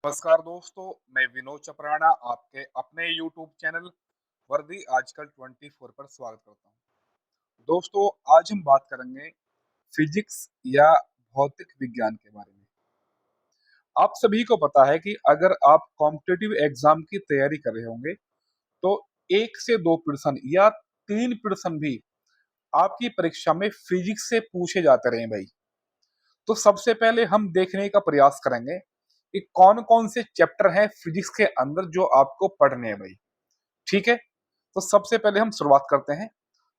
नमस्कार दोस्तों, मैं विनोद चपराना आपके अपने YouTube चैनल वर्दी आजकल 24 पर स्वागत करता हूं। दोस्तों, आज हम बात करेंगे फिजिक्स या भौतिक विज्ञान के बारे में। आप सभी को पता है कि अगर आप कॉम्पिटिटिव एग्जाम की तैयारी कर रहे होंगे, तो 1 से 2 प्रश्न या 3 प्रश्न भी आपकी परीक्षा में फिजिक्स से पूछे जाते रहे भाई। तो सबसे पहले हम देखने का प्रयास करेंगे कि कौन-कौन से चैप्टर हैं फिजिक्स के अंदर जो आपको पढ़ने हैं भाई, ठीक है? तो सबसे पहले हम शुरुआत करते हैं।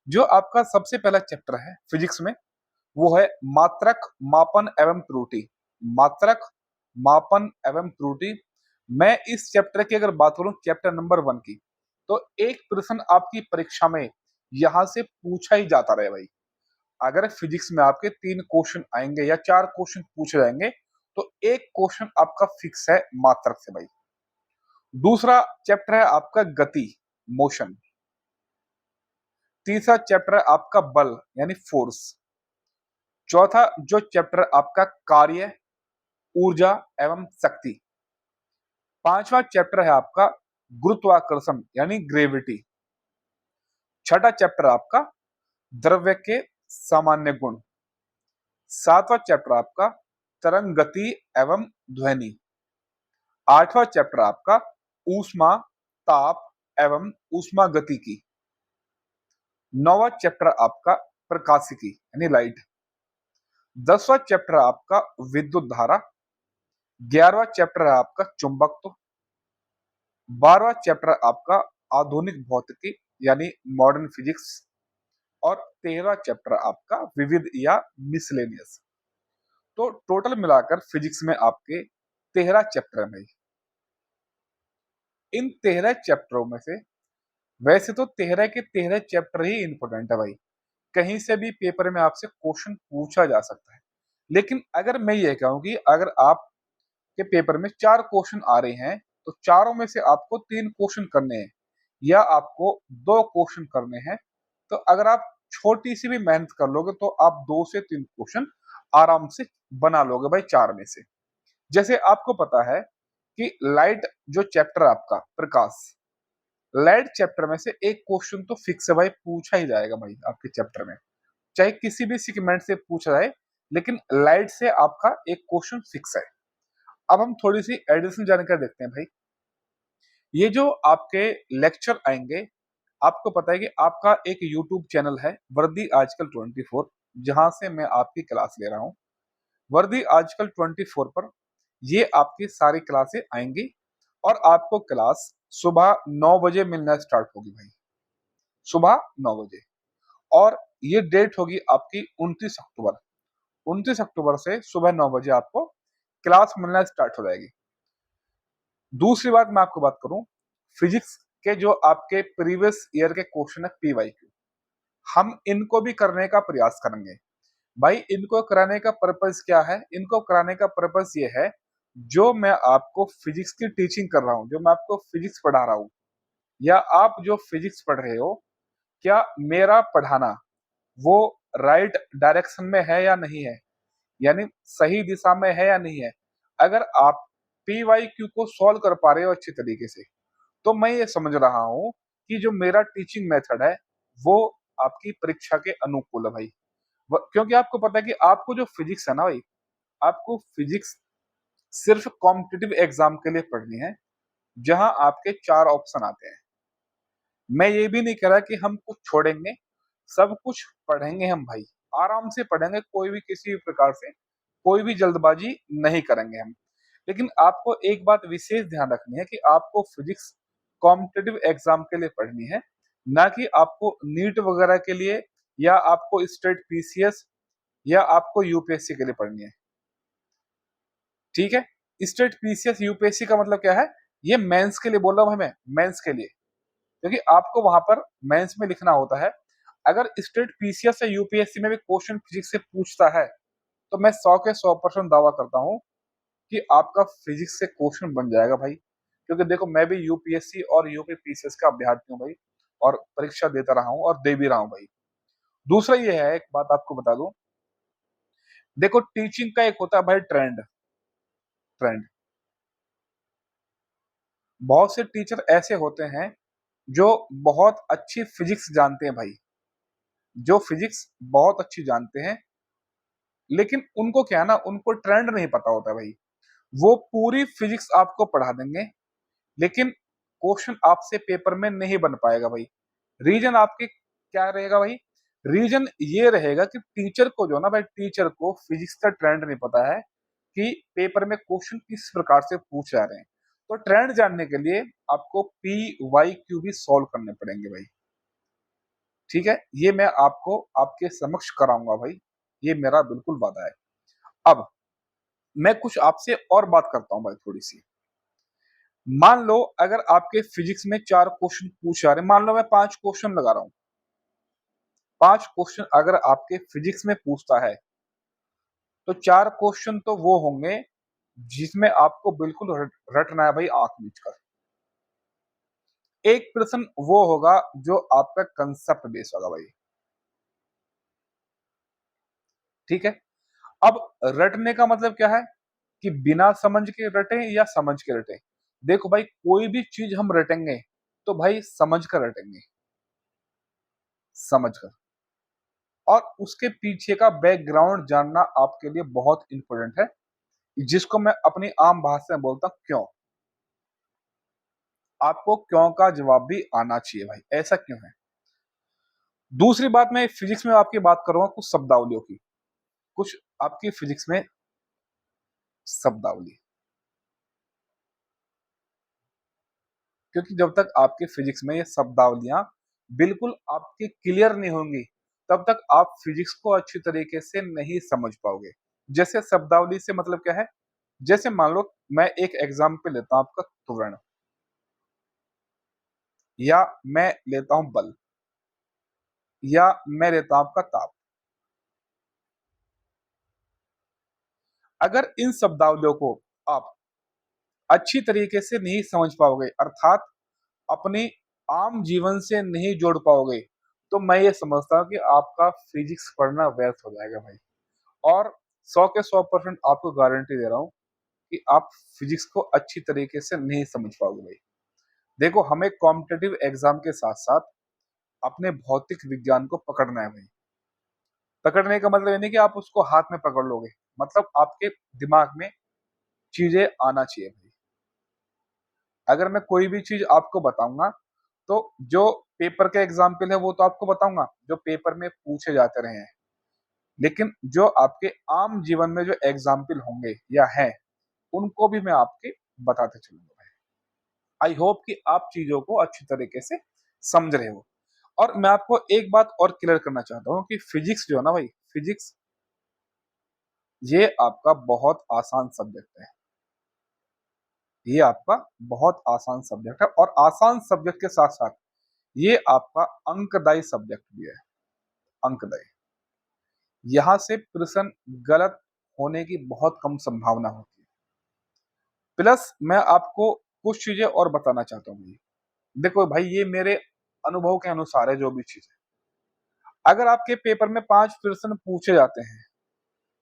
जो आपका सबसे पहला चैप्टर है फिजिक्स में, वो है मात्रक, मापन एवं त्रुटि। मात्रक, मापन एवं त्रुटि। मैं इस चैप्टर की अगर बात करूँ चैप्टर नंबर 1 की, तो एक प्रश्न आपकी परीक्षा में यहाँ से पूछा ही जाता रहे भाई। अगर फिजिक्स में आपके 3 क्वेश्चन आएंगे या 4 क्वेश्चन पूछे जाएंगे, तो एक क्वेश्चन आपका फिक्स है मात्रक से भाई। दूसरा चैप्टर है आपका गति, मोशन। तीसरा चैप्टर है आपका बल यानी फोर्स। चौथा जो चैप्टर आपका कार्य, ऊर्जा एवं शक्ति। पांचवा चैप्टर है आपका गुरुत्वाकर्षण यानी ग्रेविटी। छठा चैप्टर आपका द्रव्य के सामान्य गुण। सातवां चैप्टर आपका तरंग गति एवं ध्वनि। आठवां चैप्टर आपका ऊष्मा, ताप एवं ऊष्मा गतिकी। नौवां चैप्टर आपका प्रकाशिकी यानी लाइट। 10वां चैप्टर आपका विद्युत धारा। 11वां चैप्टर है आपका चुंबकत्व। 12वां चैप्टर आपका आधुनिक भौतिकी यानी मॉडर्न फिजिक्स। और 13वां चैप्टर आपका विविध या मिसलेनियस। तो टोटल मिलाकर फिजिक्स में आपके 13 चैप्टर हैं। इन 13 चैप्टरों में से वैसे तो 13 के 13 चैप्टर ही इंपॉर्टेंट है भाई। कहीं से भी पेपर में आपसे क्वेश्चन पूछा जा सकता है। लेकिन अगर मैं ये कहूँ कि अगर आपके पेपर में 4 क्वेश्चन आ रहे हैं, तो चारों में से आपको 3 क्वेश्चन करने हैं या आपको 2 क्वेश्चन करने हैं, तो अगर आप छोटी सी भी मेहनत कर लोगे तो आप 2 से 3 क्वेश्चन आराम से बना लोगे भाई 4 में से। जैसे आपको पता है कि लाइट जो चैप्टर आपका प्रकाश, लाइट चैप्टर में से एक क्वेश्चन तो फिक्स है भाई, पूछा ही जाएगा भाई आपके चैप्टर में, चाहे किसी भी सेगमेंट से पूछा जाए, लेकिन लाइट से आपका एक क्वेश्चन फिक्स है। अब हम थोड़ी सी एडिशनल जानकारी देखते हैं भाई। ये जो आपके लेक्चर आएंगे, आपको पता है कि आपका एक यूट्यूब चैनल है वर्दी आजकल 24, जहां से मैं आपकी क्लास ले रहा हूँ। वर्दी आजकल 24 पर ये आपकी सारी क्लासें आएंगी और आपको क्लास सुबह 9 बजे मिलना स्टार्ट होगी भाई, सुबह 9 बजे। और ये डेट होगी आपकी 29 अक्टूबर। 29 अक्टूबर से सुबह 9 बजे आपको क्लास मिलना स्टार्ट हो जाएगी। दूसरी बात मैं आपको बात करूं, फिजिक्स के जो आपके प्रीवियस ईयर के क्वेश्चन है पीवाईक्यू, हम इनको भी करने का प्रयास करेंगे भाई। इनको कराने का पर्पस क्या है? इनको कराने का पर्पस ये है, जो मैं आपको फिजिक्स की टीचिंग कर रहा हूं, जो मैं आपको फिजिक्स पढ़ा रहा हूं, या आप जो फिजिक्स पढ़ रहे हो, क्या मेरा पढ़ाना वो राइट डायरेक्शन में है या नहीं है, यानी सही दिशा में है या नहीं है। अगर आप पीवाईक्यू को सॉल्व कर पा रहे हो अच्छी तरीके से, तो मैं ये समझ रहा हूँ कि जो मेरा टीचिंग मेथड है वो आपकी परीक्षा के अनुकूल है भाई। क्योंकि आपको पता है कि आपको जो फिजिक्स है ना भाई, आपको फिजिक्स सिर्फ कॉम्पिटिटिव एग्जाम के लिए पढ़नी है, जहां आपके 4 ऑप्शन आते हैं। मैं ये भी नहीं कह रहा कि हम कुछ छोड़ेंगे, सब कुछ पढ़ेंगे हम भाई, आराम से पढ़ेंगे, कोई भी किसी भी प्रकार से कोई भी जल्दबाजी नहीं करेंगे हम। लेकिन आपको एक बात विशेष ध्यान रखनी है कि आपको फिजिक्स कॉम्पिटिटिव एग्जाम के लिए पढ़नी है, ना कि आपको नीट वगैरह के लिए या आपको स्टेट पीसीएस या आपको यूपीएससी के लिए पढ़नी है। ठीक है? स्टेट पीसीएस यूपीएससी का मतलब क्या है? ये मेंस के लिए बोल रहा हूं मैं, मेंस के लिए, क्योंकि आपको वहां पर मेंस में लिखना होता है। अगर स्टेट पीसीएस या यूपीएससी में भी क्वेश्चन फिजिक्स से पूछता है, तो मैं 100 के 100% दावा करता हूं कि आपका फिजिक्स से क्वेश्चन बन जाएगा भाई। क्योंकि देखो, मैं भी यूपीएससी और यूपी पीसीएस का अभ्यर्थी हूँ भाई, और परीक्षा देता रहा हूँ और दे भी रहा हूँ भाई। दूसरा ये है, एक बात आपको बता दूं, देखो टीचिंग का एक होता है भाई ट्रेंड। ट्रेंड बहुत से टीचर ऐसे होते हैं जो बहुत अच्छी फिजिक्स जानते हैं भाई, जो फिजिक्स बहुत अच्छी जानते हैं, लेकिन उनको क्या है ना, उनको ट्रेंड नहीं पता होता भाई। वो पूरी फिजिक्स आपको पढ़ा देंगे, लेकिन क्वेश्चन आपसे पेपर में नहीं बन पाएगा भाई। रीजन आपके क्या रहेगा भाई? रीजन ये रहेगा कि टीचर को जो ना भाई, टीचर को फिजिक्स का ट्रेंड नहीं पता है कि पेपर में क्वेश्चन किस प्रकार से पूछ जा रहे हैं। तो ट्रेंड जानने के लिए आपको पी वाई क्यू भी सॉल्व करने पड़ेंगे भाई। ठीक है, ये मैं आपको आपके समक्ष कराऊंगा भाई, ये मेरा बिल्कुल वादा है। अब मैं कुछ आपसे और बात करता हूँ भाई थोड़ी सी। मान लो अगर आपके फिजिक्स में 4 क्वेश्चन पूछ जा रहे हैं, मान लो मैं 5 क्वेश्चन लगा रहा हूँ। 5 क्वेश्चन अगर आपके फिजिक्स में पूछता है, तो 4 क्वेश्चन तो वो होंगे जिसमें आपको बिल्कुल रटना है भाई आंख मीच कर। एक प्रश्न वो होगा जो आपका कंसेप्ट बेस होगा भाई। ठीक है, अब रटने का मतलब क्या है कि बिना समझ के रटें या समझ के रटें। देखो भाई, कोई भी चीज हम रटेंगे तो भाई समझ कर रटेंगे, समझ कर। और उसके पीछे का बैकग्राउंड जानना आपके लिए बहुत इंपॉर्टेंट है, जिसको मैं अपनी आम भाषा में बोलता हूं क्यों। आपको क्यों का जवाब भी आना चाहिए भाई, ऐसा क्यों है। दूसरी बात, मैं फिजिक्स में आपकी बात करूंगा कुछ शब्दावलियों की, कुछ आपकी फिजिक्स में शब्दावली। क्योंकि जब तक आपके फिजिक्स में ये शब्दावलियां बिल्कुल आपके क्लियर नहीं होंगी, तब तक आप फिजिक्स को अच्छी तरीके से नहीं समझ पाओगे। जैसे शब्दावली से मतलब क्या है, जैसे मान लो मैं एक एग्जाम्पल लेता हूं आपका त्वरण, या मैं लेता हूं बल, या मैं लेता हूं आपका ताप। अगर इन शब्दावलियों को आप अच्छी तरीके से नहीं समझ पाओगे, अर्थात अपने आम जीवन से नहीं जोड़ पाओगे, तो मैं ये समझता हूँ कि आपका फिजिक्स पढ़ना व्यर्थ हो जाएगा भाई। और 100 के 100% आपको गारंटी दे रहा हूँ कि आप फिजिक्स को अच्छी तरीके से नहीं समझ पाओगे भाई। देखो, हमें कॉम्पिटेटिव एग्जाम के साथ साथ अपने भौतिक विज्ञान को पकड़ना है भाई। पकड़ने का मतलब ये नहीं कि आप उसको हाथ में पकड़ लोगे, मतलब आपके दिमाग में चीजें आना चाहिए भाई। अगर मैं कोई भी चीज आपको बताऊंगा, तो जो पेपर के एग्जाम्पल है वो तो आपको बताऊंगा जो पेपर में पूछे जाते रहे हैं, लेकिन जो आपके आम जीवन में जो एग्जाम्पल होंगे या हैं, उनको भी मैं आपके बताते चलूंगा भाई। आई होप कि आप चीजों को अच्छी तरीके से समझ रहे हो। और मैं आपको एक बात और क्लियर करना चाहता हूँ कि फिजिक्स जो है ना भाई, फिजिक्स ये आपका बहुत आसान सब्जेक्ट है। ये आपका बहुत आसान सब्जेक्ट है, और आसान सब्जेक्ट के साथ साथ ये आपका अंकदायी सब्जेक्ट भी है। अंकदायी, यहाँ से प्रश्न गलत होने की बहुत कम संभावना होती है। प्लस मैं आपको कुछ चीजें और बताना चाहता हूँ भाई। देखो भाई, ये मेरे अनुभव के अनुसार है जो भी चीज है। अगर आपके पेपर में 5 प्रश्न पूछे जाते हैं,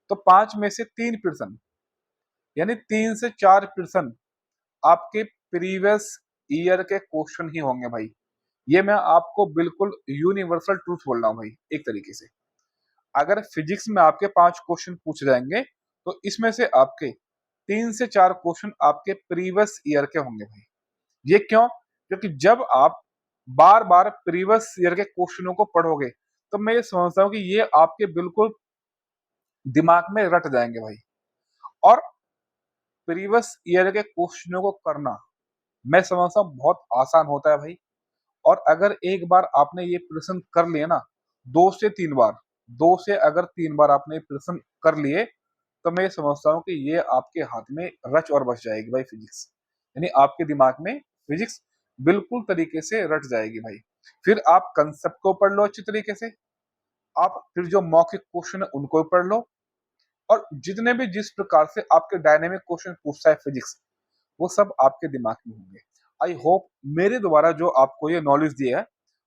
तो 5 में से 3 प्रश्न, यानी 3 से 4 प्रश्न आपके प्रीवियस ईयर के क्वेश्चन ही होंगे भाई। ये मैं आपको बिल्कुल यूनिवर्सल ट्रूथ बोल रहा हूँ भाई, एक तरीके से। अगर फिजिक्स में आपके 5 क्वेश्चन पूछे जाएंगे, तो इसमें से आपके 3 से 4 क्वेश्चन आपके प्रीवियस ईयर के होंगे भाई। ये क्यों? क्योंकि जब आप बार बार प्रीवियस ईयर के क्वेश्चनों को पढ़ोगे, तो मैं ये समझता हूँ कि ये आपके बिल्कुल दिमाग में रट जाएंगे भाई। और प्रीवियस ईयर के क्वेश्चनों को करना मैं समझता हूँ बहुत आसान होता है भाई। और अगर एक बार आपने ये प्रश्न कर लिए ना, 2 से 3 बार, 2 से अगर 3 बार आपने प्रश्न कर लिए, तो मैं समझता हूँ कि ये आपके हाथ में रच और बच जाएगी भाई फिजिक्स। यानी आपके दिमाग में फिजिक्स बिल्कुल तरीके से रट जाएगी भाई। फिर आप कंसेप्ट को पढ़ लो अच्छी तरीके से, आप फिर जो मौखिक क्वेश्चन है उनको पढ़ लो, और जितने भी जिस प्रकार से आपके डायनेमिक क्वेश्चन पूछता है फिजिक्स, वो सब आपके दिमाग में होंगे। आई होप मेरे द्वारा जो आपको ये नॉलेज दिया है,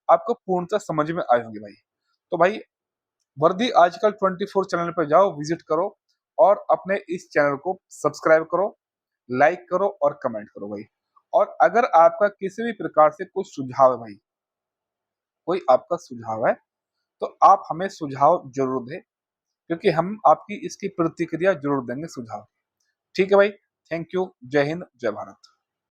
आपको पूर्णतः समझ में आए होंगे भाई। तो भाई, वर्दी आजकल 24 चैनल पर जाओ, विजिट करो, और अपने इस चैनल को सब्सक्राइब करो, लाइक करो और कमेंट करो भाई। और अगर आपका किसी भी प्रकार से कोई सुझाव है भाई, कोई आपका सुझाव है, तो आप हमें सुझाव ज़रूर दें, क्योंकि हम आपकी इसकी प्रतिक्रिया ज़रूर देंगे सुझाव। ठीक है भाई, थैंक यू, जय हिंद, जय भारत।